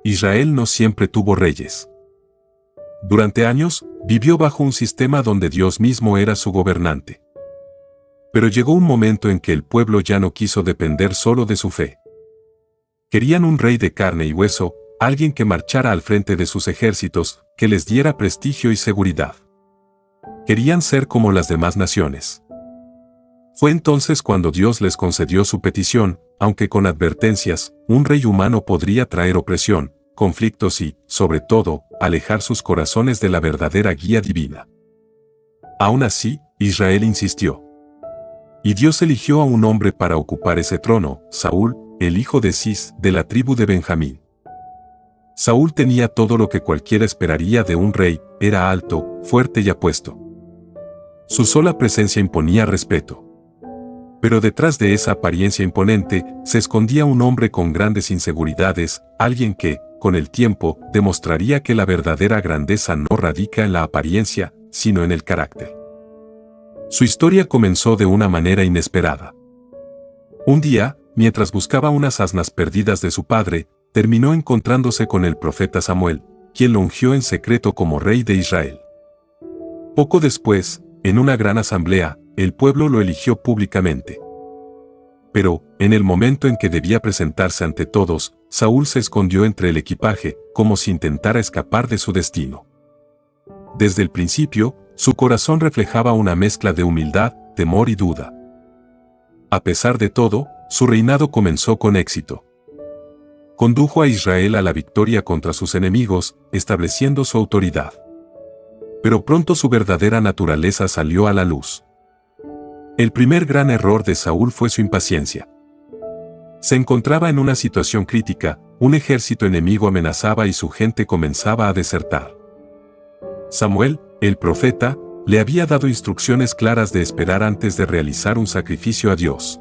Israel no siempre tuvo reyes. Durante años, vivió bajo un sistema donde Dios mismo era su gobernante. Pero llegó un momento en que el pueblo ya no quiso depender solo de su fe. Querían un rey de carne y hueso, alguien que marchara al frente de sus ejércitos, que les diera prestigio y seguridad. Querían ser como las demás naciones. Fue entonces cuando Dios les concedió su petición, aunque con advertencias: un rey humano podría traer opresión, conflictos y, sobre todo, alejar sus corazones de la verdadera guía divina. Aún así, Israel insistió. Y Dios eligió a un hombre para ocupar ese trono, Saúl, el hijo de Cis, de la tribu de Benjamín. Saúl tenía todo lo que cualquiera esperaría de un rey: era alto, fuerte y apuesto. Su sola presencia imponía respeto. Pero detrás de esa apariencia imponente, se escondía un hombre con grandes inseguridades, alguien que, con el tiempo, demostraría que la verdadera grandeza no radica en la apariencia, sino en el carácter. Su historia comenzó de una manera inesperada. Un día, mientras buscaba unas asnas perdidas de su padre, terminó encontrándose con el profeta Samuel, quien lo ungió en secreto como rey de Israel. Poco después, en una gran asamblea, el pueblo lo eligió públicamente. Pero, en el momento en que debía presentarse ante todos, Saúl se escondió entre el equipaje, como si intentara escapar de su destino. Desde el principio, su corazón reflejaba una mezcla de humildad, temor y duda. A pesar de todo, su reinado comenzó con éxito. Condujo a Israel a la victoria contra sus enemigos, estableciendo su autoridad. Pero pronto su verdadera naturaleza salió a la luz. El primer gran error de Saúl fue su impaciencia. Se encontraba en una situación crítica, un ejército enemigo amenazaba y su gente comenzaba a desertar. Samuel, el profeta, le había dado instrucciones claras de esperar antes de realizar un sacrificio a Dios.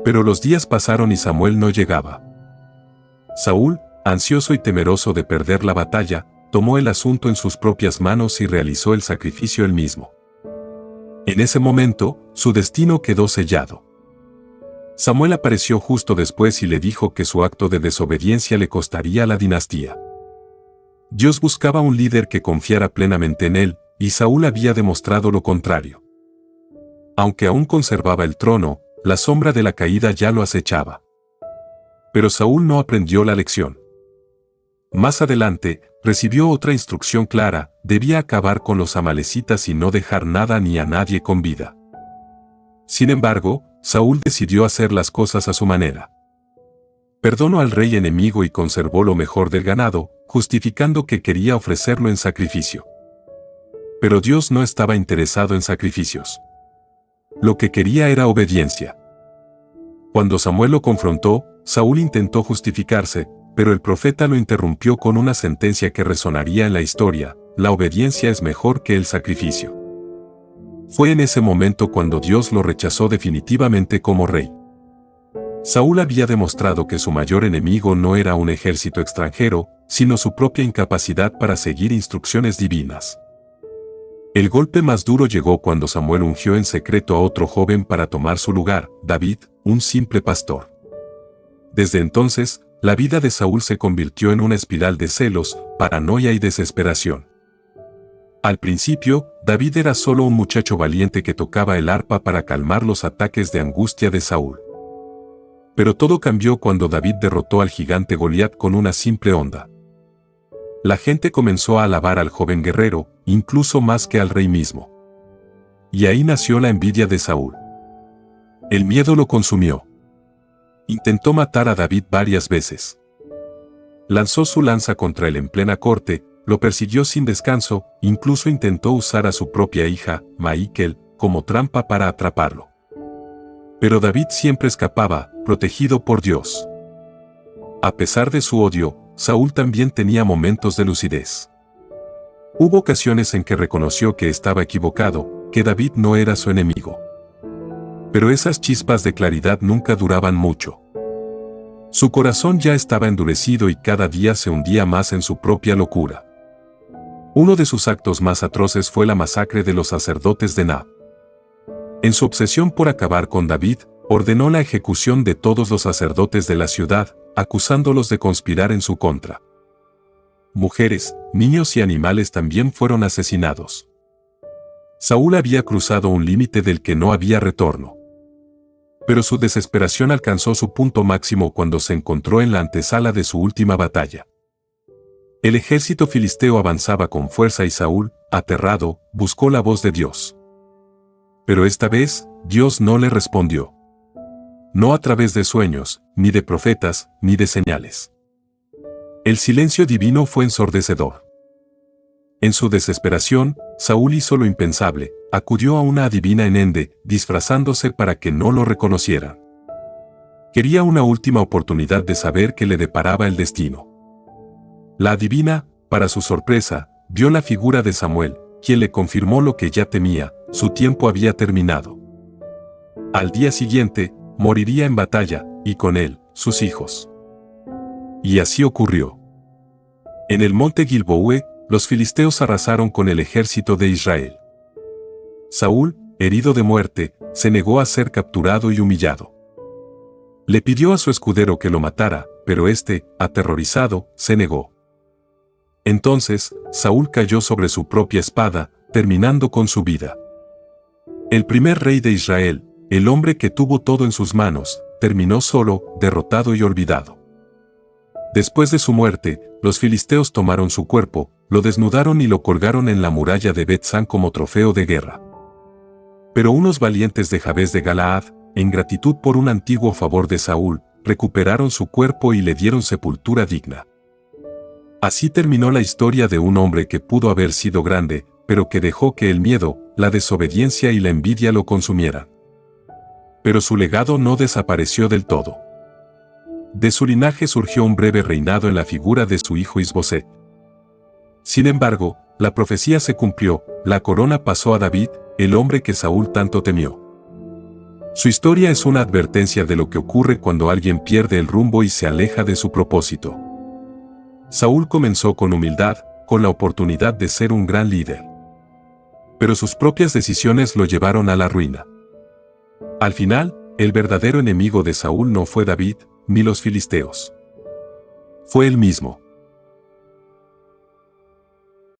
Pero los días pasaron y Samuel no llegaba. Saúl, ansioso y temeroso de perder la batalla, tomó el asunto en sus propias manos y realizó el sacrificio él mismo. En ese momento, su destino quedó sellado. Samuel apareció justo después y le dijo que su acto de desobediencia le costaría la dinastía. Dios buscaba un líder que confiara plenamente en él, y Saúl había demostrado lo contrario. Aunque aún conservaba el trono, la sombra de la caída ya lo acechaba. Pero Saúl no aprendió la lección. Más adelante, recibió otra instrucción clara: debía acabar con los amalecitas y no dejar nada ni a nadie con vida. Sin embargo, Saúl decidió hacer las cosas a su manera. Perdonó al rey enemigo y conservó lo mejor del ganado, justificando que quería ofrecerlo en sacrificio. Pero Dios no estaba interesado en sacrificios. Lo que quería era obediencia. Cuando Samuel lo confrontó, Saúl intentó justificarse, pero el profeta lo interrumpió con una sentencia que resonaría en la historia: la obediencia es mejor que el sacrificio. Fue en ese momento cuando Dios lo rechazó definitivamente como rey. Saúl había demostrado que su mayor enemigo no era un ejército extranjero, sino su propia incapacidad para seguir instrucciones divinas. El golpe más duro llegó cuando Samuel ungió en secreto a otro joven para tomar su lugar, David, un simple pastor. Desde entonces, la vida de Saúl se convirtió en una espiral de celos, paranoia y desesperación. Al principio, David era solo un muchacho valiente que tocaba el arpa para calmar los ataques de angustia de Saúl. Pero todo cambió cuando David derrotó al gigante Goliat con una simple honda. La gente comenzó a alabar al joven guerrero, incluso más que al rey mismo. Y ahí nació la envidia de Saúl. El miedo lo consumió. Intentó matar a David varias veces. Lanzó su lanza contra él en plena corte, lo persiguió sin descanso, incluso intentó usar a su propia hija, Michal, como trampa para atraparlo. Pero David siempre escapaba, protegido por Dios. A pesar de su odio, Saúl también tenía momentos de lucidez. Hubo ocasiones en que reconoció que estaba equivocado, que David no era su enemigo. Pero esas chispas de claridad nunca duraban mucho. Su corazón ya estaba endurecido y cada día se hundía más en su propia locura. Uno de sus actos más atroces fue la masacre de los sacerdotes de Nab. En su obsesión por acabar con David, ordenó la ejecución de todos los sacerdotes de la ciudad, acusándolos de conspirar en su contra. Mujeres, niños y animales también fueron asesinados. Saúl había cruzado un límite del que no había retorno. Pero su desesperación alcanzó su punto máximo cuando se encontró en la antesala de su última batalla. El ejército filisteo avanzaba con fuerza y Saúl, aterrado, buscó la voz de Dios. Pero esta vez, Dios no le respondió. No a través de sueños, ni de profetas, ni de señales. El silencio divino fue ensordecedor. En su desesperación, Saúl hizo lo impensable, acudió a una adivina en Ende, disfrazándose para que no lo reconocieran. Quería una última oportunidad de saber qué le deparaba el destino. La adivina, para su sorpresa, vio la figura de Samuel, quien le confirmó lo que ya temía: su tiempo había terminado. Al día siguiente, moriría en batalla, y con él, sus hijos. Y así ocurrió. En el monte Gilboa, los filisteos arrasaron con el ejército de Israel. Saúl, herido de muerte, se negó a ser capturado y humillado. Le pidió a su escudero que lo matara, pero éste, aterrorizado, se negó. Entonces, Saúl cayó sobre su propia espada, terminando con su vida. El primer rey de Israel, el hombre que tuvo todo en sus manos, terminó solo, derrotado y olvidado. Después de su muerte, los filisteos tomaron su cuerpo, lo desnudaron y lo colgaron en la muralla de Bet-San como trofeo de guerra. Pero unos valientes de Jabes de Galaad, en gratitud por un antiguo favor de Saúl, recuperaron su cuerpo y le dieron sepultura digna. Así terminó la historia de un hombre que pudo haber sido grande, pero que dejó que el miedo, la desobediencia y la envidia lo consumieran. Pero su legado no desapareció del todo. De su linaje surgió un breve reinado en la figura de su hijo Isboset. Sin embargo, la profecía se cumplió, la corona pasó a David, el hombre que Saúl tanto temió. Su historia es una advertencia de lo que ocurre cuando alguien pierde el rumbo y se aleja de su propósito. Saúl comenzó con humildad, con la oportunidad de ser un gran líder. Pero sus propias decisiones lo llevaron a la ruina. Al final, el verdadero enemigo de Saúl no fue David, ni los filisteos. Fue él mismo.